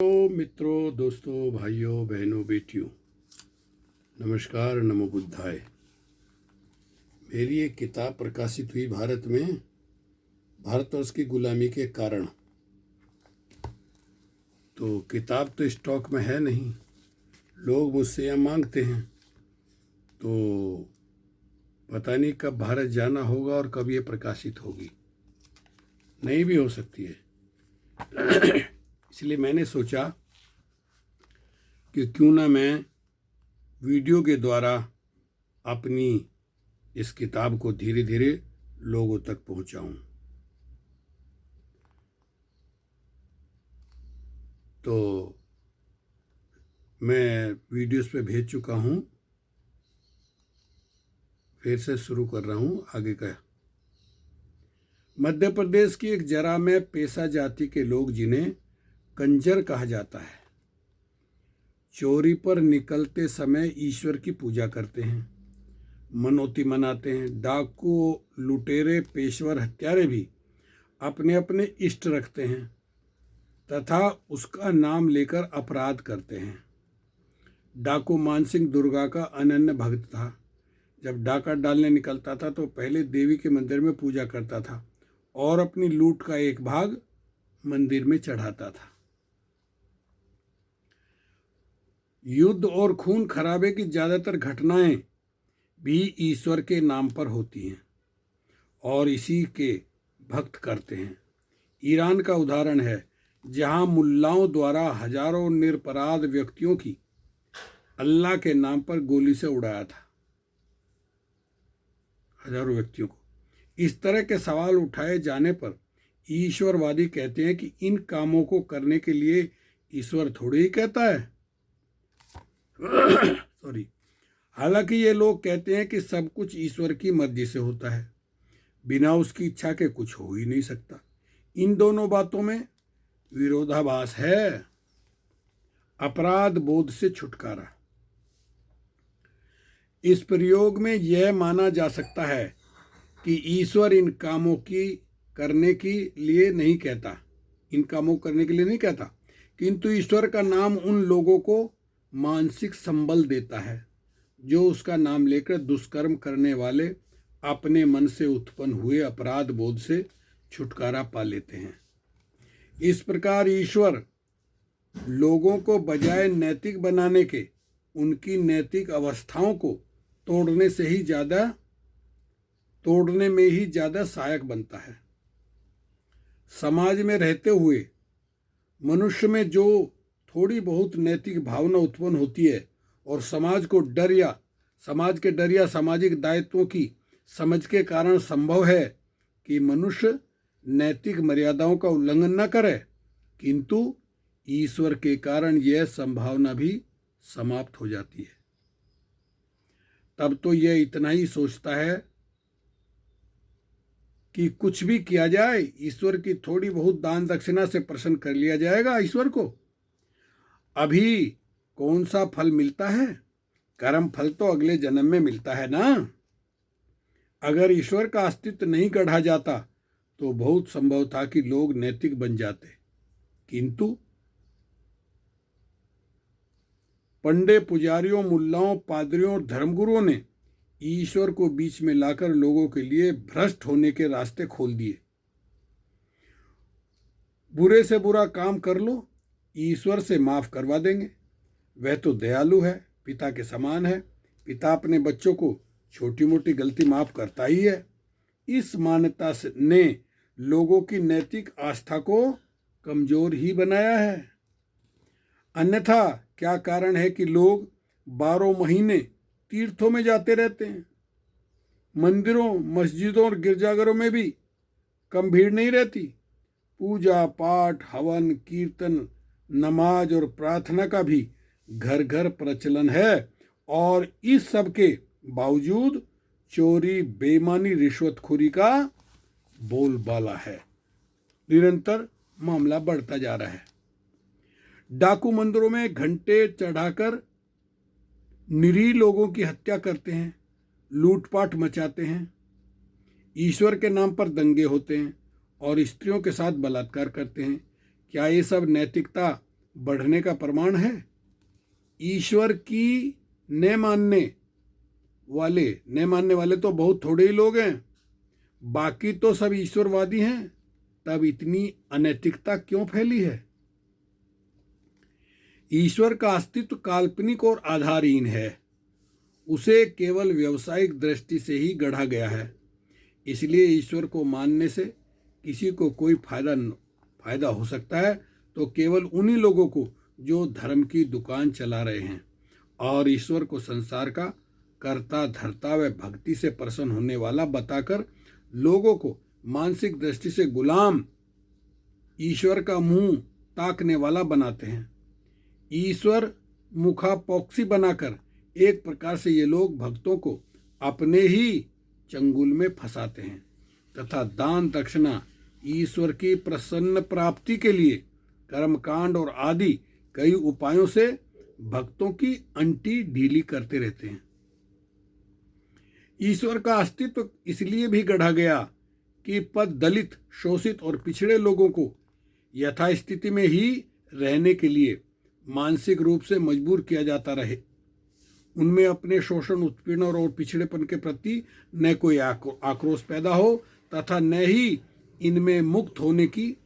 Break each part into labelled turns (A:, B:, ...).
A: तो मित्रों, दोस्तों, भाइयों, बहनों, बेटियों, नमस्कार, नमो बुद्धाय। मेरी एक किताब प्रकाशित हुई भारतवर्ष की गुलामी के कारण। तो किताब तो स्टॉक में है नहीं, लोग मुझसे यहाँ मांगते हैं, तो पता नहीं कब भारत जाना होगा और कब ये प्रकाशित होगी, नहीं भी हो सकती है। इसलिए मैंने सोचा कि क्यों ना मैं वीडियो के द्वारा अपनी इस किताब को धीरे धीरे लोगों तक पहुंचाऊं। तो मैं वीडियोस पे भेज चुका हूं, फिर से शुरू कर रहा हूं आगे का। मध्य प्रदेश की एक जरा में पेशा जाति के लोग, जिन्हें कंजर कहा जाता है, चोरी पर निकलते समय ईश्वर की पूजा करते हैं, मनौती मनाते हैं। डाकू, लुटेरे, पेशवर, हत्यारे भी अपने अपने इष्ट रखते हैं तथा उसका नाम लेकर अपराध करते हैं। डाकू मानसिंह दुर्गा का अनन्य भक्त था। जब डाका डालने निकलता था तो पहले देवी के मंदिर में पूजा करता था और अपनी लूट का एक भाग मंदिर में चढ़ाता था। युद्ध और खून खराबे की ज्यादातर घटनाएं भी ईश्वर के नाम पर होती हैं और इसी के भक्त करते हैं। ईरान का उदाहरण है, जहां मुल्लाओं द्वारा हजारों निरपराध व्यक्तियों की अल्लाह के नाम पर गोली से उड़ाया था। हजारों व्यक्तियों को। इस तरह के सवाल उठाए जाने पर ईश्वरवादी कहते हैं कि इन कामों को करने के लिए ईश्वर थोड़ी ही कहता है। सॉरी। हालांकि ये लोग कहते हैं कि सब कुछ ईश्वर की मर्जी से होता है, बिना उसकी इच्छा के कुछ हो ही नहीं सकता। इन दोनों बातों में विरोधाभास है। अपराध बोध से छुटकारा। इस प्रयोग में यह माना जा सकता है कि ईश्वर इन कामों करने के लिए नहीं कहता, किंतु ईश्वर का नाम उन लोगों को मानसिक संबल देता है जो उसका नाम लेकर दुष्कर्म करने वाले अपने मन से उत्पन्न हुए अपराध बोध से छुटकारा पा लेते हैं। इस प्रकार ईश्वर लोगों को बजाय नैतिक बनाने के उनकी नैतिक अवस्थाओं को तोड़ने में ही ज्यादा सहायक बनता है। समाज में रहते हुए मनुष्य में जो थोड़ी बहुत नैतिक भावना उत्पन्न होती है और समाज के डर या सामाजिक दायित्वों की समझ के कारण संभव है कि मनुष्य नैतिक मर्यादाओं का उल्लंघन न करे, किंतु ईश्वर के कारण यह संभावना भी समाप्त हो जाती है। तब तो यह इतना ही सोचता है कि कुछ भी किया जाए, ईश्वर की थोड़ी बहुत दान दक्षिणा से प्रसन्न कर लिया जाएगा ईश्वर को। अभी कौन सा फल मिलता है? कर्म फल तो अगले जन्म में मिलता है ना। अगर ईश्वर का अस्तित्व नहीं गढ़ा जाता तो बहुत संभव था कि लोग नैतिक बन जाते, किंतु पंडे, पुजारियों, मुल्लाओं, पादरियों और धर्मगुरुओं ने ईश्वर को बीच में लाकर लोगों के लिए भ्रष्ट होने के रास्ते खोल दिए। बुरे से बुरा काम कर लो, ईश्वर से माफ करवा देंगे, वह तो दयालु है, पिता के समान है, पिता अपने बच्चों को छोटी मोटी गलती माफ करता ही है। इस मान्यता ने लोगों की नैतिक आस्था को कमजोर ही बनाया है। अन्यथा क्या कारण है कि लोग 12 महीने तीर्थों में जाते रहते हैं? मंदिरों, मस्जिदों और गिरजाघरों में भी कम भीड़ नहीं रहती। पूजा पाठ, हवन, कीर्तन, नमाज और प्रार्थना का भी घर घर प्रचलन है और इस सब के बावजूद चोरी, बेईमानी, रिश्वतखोरी का बोलबाला है। निरंतर मामला बढ़ता जा रहा है। डाकू मंदिरों में घंटे चढ़ाकर निरीह लोगों की हत्या करते हैं, लूटपाट मचाते हैं। ईश्वर के नाम पर दंगे होते हैं और स्त्रियों के साथ बलात्कार करते हैं। क्या ये सब नैतिकता बढ़ने का प्रमाण है। ईश्वर की न मानने वाले तो बहुत थोड़े ही लोग हैं, बाकी तो सब ईश्वरवादी हैं। तब इतनी अनैतिकता क्यों फैली है? ईश्वर का अस्तित्व काल्पनिक और आधारहीन है। उसे केवल व्यावसायिक दृष्टि से ही गढ़ा गया है। इसलिए ईश्वर को मानने से किसी को कोई फायदा हो सकता है तो केवल उन्हीं लोगों को जो धर्म की दुकान चला रहे हैं और ईश्वर को संसार का कर्ता धर्ता व भक्ति से प्रसन्न होने वाला बताकर लोगों को मानसिक दृष्टि से गुलाम, ईश्वर का मुंह ताकने वाला बनाते हैं। ईश्वर मुखापोक्षी बनाकर एक प्रकार से ये लोग भक्तों को अपने ही चंगुल में फंसाते हैं तथा दान दक्षिणा, ईश्वर की प्रसन्न प्राप्ति के लिए कर्मकांड और आदि कई उपायों से भक्तों की अंटी ढीली करते रहते हैं। ईश्वर का अस्तित्व इसलिए भी गढ़ा गया कि पद दलित, शोषित और पिछड़े लोगों को यथास्थिति में ही रहने के लिए मानसिक रूप से मजबूर किया जाता रहे। उनमें अपने शोषण, उत्पीड़न और पिछड़ेपन के प्रति न कोई आक्रोश पैदा हो तथा न ही इनमें मुक्त होने की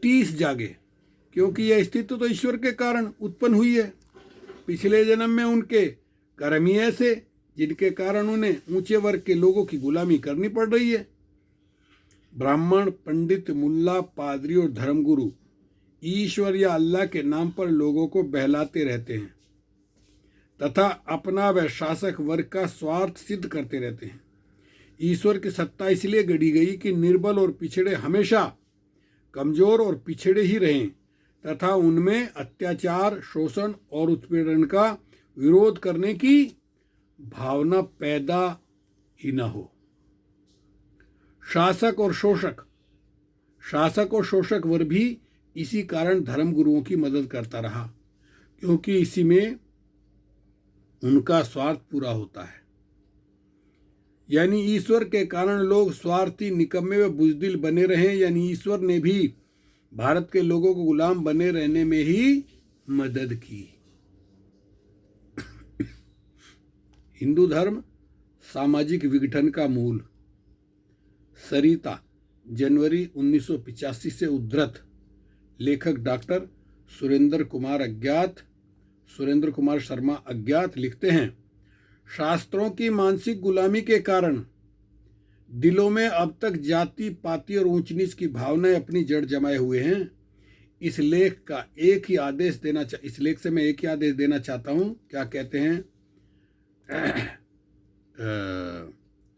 A: टीस जागे, क्योंकि यह स्थिति तो ईश्वर के कारण उत्पन्न हुई है। पिछले जन्म में उनके कर्म ही ऐसे जिनके कारण उन्हें ऊंचे वर्ग के लोगों की गुलामी करनी पड़ रही है। ब्राह्मण, पंडित, मुल्ला, पादरी और धर्मगुरु ईश्वर या अल्लाह के नाम पर लोगों को बहलाते रहते हैं तथा अपना व शासक वर्ग का स्वार्थ सिद्ध करते रहते हैं। ईश्वर की सत्ता इसलिए गढ़ी गई कि निर्बल और पिछड़े हमेशा कमजोर और पिछड़े ही रहें तथा उनमें अत्याचार, शोषण और उत्पीड़न का विरोध करने की भावना पैदा ही न हो। शासक और शोषक वर्ग भी इसी कारण धर्मगुरुओं की मदद करता रहा, क्योंकि इसी में उनका स्वार्थ पूरा होता है। यानी ईश्वर के कारण लोग स्वार्थी, निकम्मे व बुजदिल बने रहे। यानी ईश्वर ने भी भारत के लोगों को गुलाम बने रहने में ही मदद की। हिंदू धर्म सामाजिक विघटन का मूल। सरिता, जनवरी 1985 से उद्धृत। लेखक डॉक्टर सुरेंद्र कुमार शर्मा अज्ञात लिखते हैं, शास्त्रों की मानसिक गुलामी के कारण दिलों में अब तक जाति पाति और ऊंच नीच की भावनाएं अपनी जड़ जमाए हुए हैं। इस लेख से मैं एक ही आदेश देना चाहता हूं। क्या कहते हैं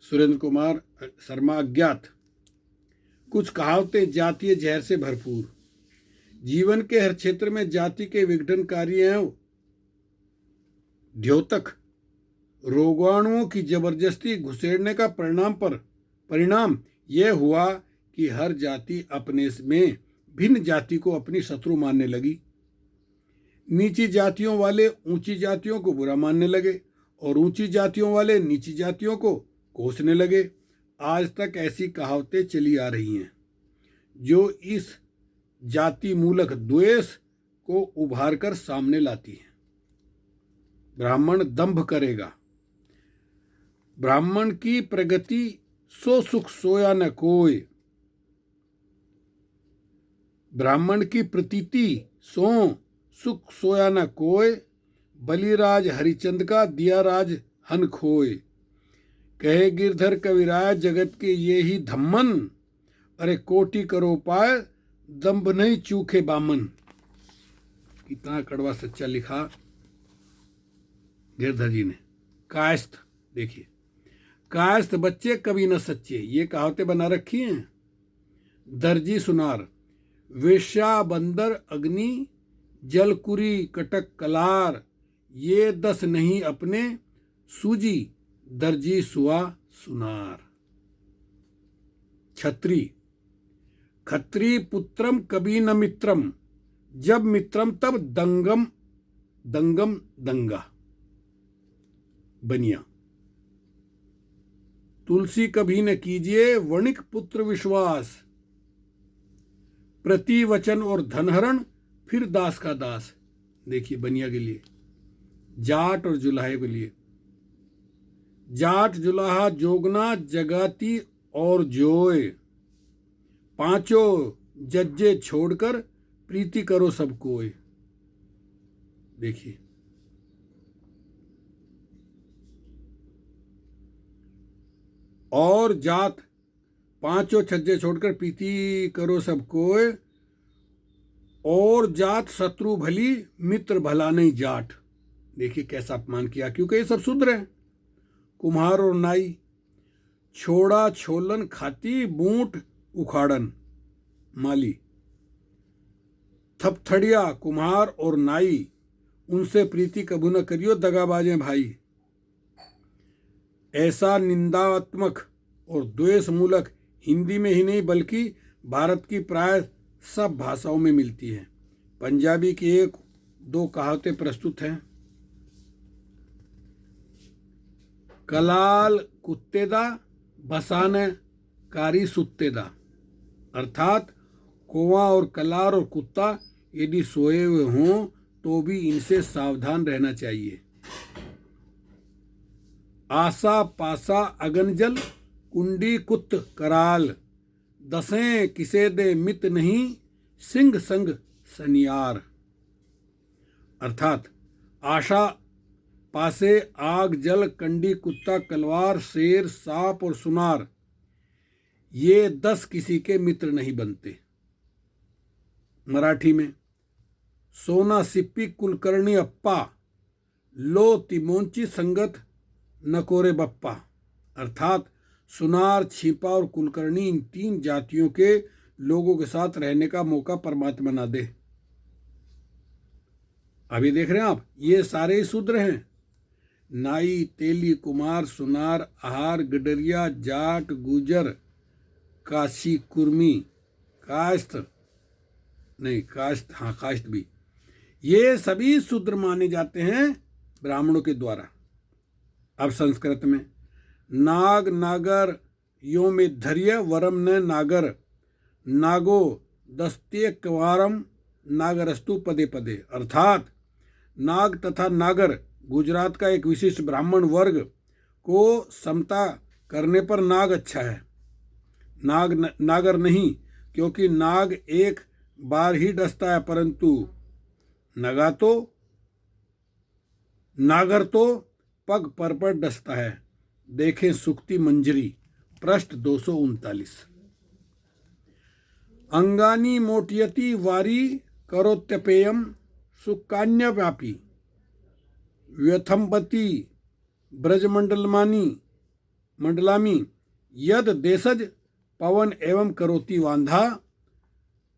A: सुरेंद्र कुमार शर्मा अज्ञात? कुछ कहावतें जातीय जहर से भरपूर। जीवन के हर क्षेत्र में जाति के विघटनकारी हैं। द्योतक रोगाणुओं की जबरदस्ती घुसेड़ने का परिणाम यह हुआ कि हर जाति अपने में भिन्न जाति को अपनी शत्रु मानने लगी। नीची जातियों वाले ऊंची जातियों को बुरा मानने लगे और ऊंची जातियों वाले नीची जातियों को कोसने लगे। आज तक ऐसी कहावतें चली आ रही हैं जो इस जाति मूलक द्वेष को उभार कर सामने लाती हैं। ब्राह्मण दंभ करेगा। ब्राह्मण की प्रगति सो सुख सोया न कोय। ब्राह्मण की प्रतीति सो सुख सोया न कोय। बलिराज हरिचंद का दिया राज हन खोय। कहे गिरधर कविराज जगत के ये ही धम्मन। अरे कोटि करो पाय दंभ नहीं चूखे बामन। कितना कड़वा सच्चा लिखा गिरधर जी ने। कायस्थ, देखिए, कायस्थ बच्चे कभी न सच्चे, ये कहावतें बना रखी हैं। दर्जी सुनार, वेश्या बंदर अग्नि जलकुरी कटक कलार। ये 10 नहीं अपने सूजी दर्जी सुआ सुनार। छत्री, खत्री पुत्रम कभी न मित्रम। जब मित्रम तब दंगम दंगा। बनिया, तुलसी कभी न कीजिए वणिक पुत्र विश्वास। प्रतिवचन और धनहरण फिर दास का दास, देखिए बनिया के लिए, जाट और जुलाहे के लिए, जाट जुलाहा जोगना जगाती और जोए, पांचों जज्जे छोड़कर प्रीति करो सब कोय। देखिए और जात, पांचों छज्जे छोड़कर प्रीति करो सब कोय, और जात शत्रु भली मित्र भला नहीं जाट। देखिए कैसा अपमान किया, क्योंकि ये सब शूद्र हैं। कुम्हार और नाई, छोड़ा छोलन खाती बूट उखाड़न माली, थपथड़िया कुम्हार और नाई, उनसे प्रीति कबू न करियो दगाबाजे भाई। ऐसा निंदात्मक और द्वेष मूलक हिंदी में ही नहीं बल्कि भारत की प्राय सब भाषाओं में मिलती है। पंजाबी की एक दो कहावतें प्रस्तुत हैं। कलाल कुत्ते दा बसाने कारी सुत्ते दा, अर्थात कौवा और कलार और कुत्ता यदि सोए हुए हों तो भी इनसे सावधान रहना चाहिए। आसा पासा अगनजल कुंडी कुत्त कराल, दसें किसे दे मित नहीं सिंह संग सनियार, अर्थात आशा पासे आग जल कंडी कुत्ता कलवार शेर सांप और सुनार, ये 10 किसी के मित्र नहीं बनते। मराठी में सोना सिप्पी कुलकर्णी अप्पा, लो तिमोंची संगत नकोरे बप्पा, अर्थात सुनार, छिपा और कुलकर्णी इन 3 जातियों के लोगों के साथ रहने का मौका परमात्मा ना दे। अभी देख रहे हैं आप, ये सारे ही शूद्र हैं। नाई, तेली, कुमार, सुनार, आहार, गडरिया, जाट, गुजर, काशी कुर्मी, काश्त नहीं काश्त, हाँ काश्त भी, ये सभी शूद्र माने जाते हैं ब्राह्मणों के द्वारा। अब संस्कृत में नाग नागर यो में धैर्य वरम न नागर, नागो दस्ते क्वारम नागरस्तु पदे पदे, अर्थात नाग तथा नागर गुजरात का एक विशिष्ट ब्राह्मण वर्ग को समता करने पर नाग अच्छा है, नागर नहीं, क्योंकि नाग एक बार ही डसता है, परंतु नागर तो पग पर डसता है। देखें सुक्ति मंजरी पृष्ठ 239। अंगानी मोटयति वारी करोत्यपेयम सुकान्य व्यापी, व्यथम्पति मंडलामी यद देशज पवन एवं करोति वांधा,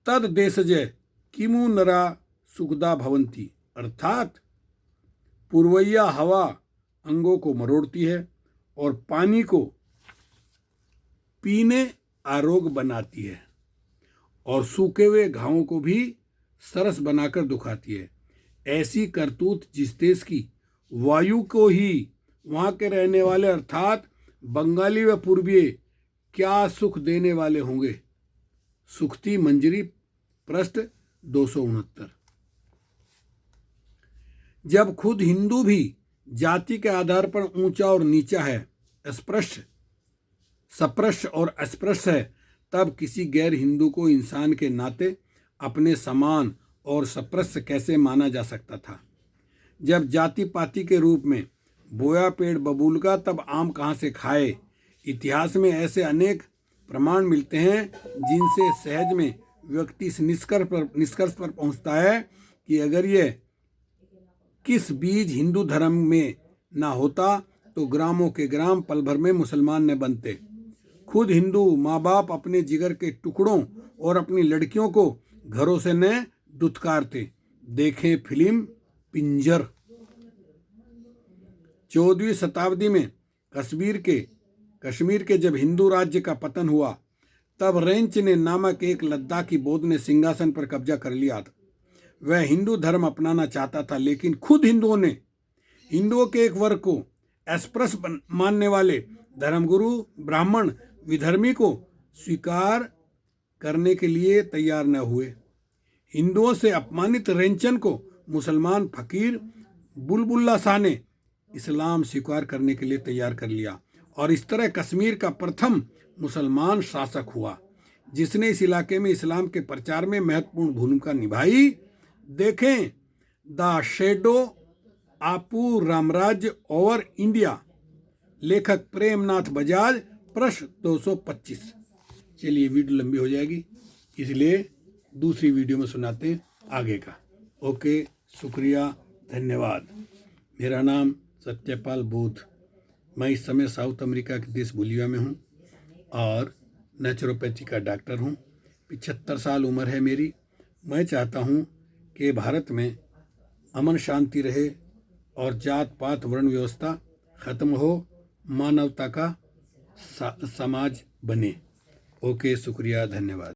A: तद देशज किमु नरा सुखदा भवंती, अर्थात पूर्वैया हवा अंगों को मरोड़ती है और पानी को पीने आरोग बनाती है और सूखे हुए घावों को भी सरस बनाकर दुखाती है। ऐसी करतूत जिस देश की वायु को ही वहाँ के रहने वाले अर्थात बंगाली व पूर्वीय क्या सुख देने वाले होंगे। सुक्ति मंजरी पृष्ठ 269। जब खुद हिंदू भी जाति के आधार पर ऊंचा और नीचा है, सप्रश्य और अस्पृश्य है, तब किसी गैर हिंदू को इंसान के नाते अपने समान और सप्रश्य कैसे माना जा सकता था। जब जाति पाति के रूप में बोया पेड़ बबूल का, तब आम कहाँ से खाए। इतिहास में ऐसे अनेक प्रमाण मिलते हैं जिनसे सहज में व्यक्ति इस निष्कर्ष पर पहुंचता है कि अगर ये किस बीज हिंदू धर्म में ना होता तो ग्रामों के ग्राम पल भर में मुसलमान न बनते। खुद हिंदू माँ बाप अपने जिगर के टुकड़ों और अपनी लड़कियों को घरों से न दुत्कारते। देखें फिल्म पिंजर। 14वीं शताब्दी में कश्मीर के जब हिंदू राज्य का पतन हुआ, तब रेंच ने नामक एक लद्दाखी बौद्ध ने सिंहासन पर कब्जा कर लिया था। वह हिंदू धर्म अपनाना चाहता था, लेकिन खुद हिंदुओं के एक वर्ग को अस्पृश्य मानने वाले धर्मगुरु ब्राह्मण विधर्मी को स्वीकार करने के लिए तैयार न हुए। हिंदुओं से अपमानित रेंचन को मुसलमान फकीर बुलबुल्ला शाह ने इस्लाम स्वीकार करने के लिए तैयार कर लिया और इस तरह कश्मीर का प्रथम मुसलमान शासक हुआ जिसने इस इलाके में इस्लाम के प्रचार में महत्वपूर्ण भूमिका निभाई। देखें द शेडो आपू रामराज्य ओवर इंडिया, लेखक प्रेमनाथ बजाज, पृष्ठ 225। चलिए वीडियो लंबी हो जाएगी इसलिए दूसरी वीडियो में सुनाते हैं आगे का। ओके, शुक्रिया, धन्यवाद। मेरा नाम सत्यपाल बूथ। मैं इस समय साउथ अमेरिका के देश बोलिविया में हूँ और नेचुरोपैथी का डॉक्टर हूँ। 75 साल उम्र है मेरी। मैं चाहता हूँ कि भारत में अमन शांति रहे और जात पात वर्ण व्यवस्था खत्म हो, मानवता का समाज बने। ओके, शुक्रिया, धन्यवाद।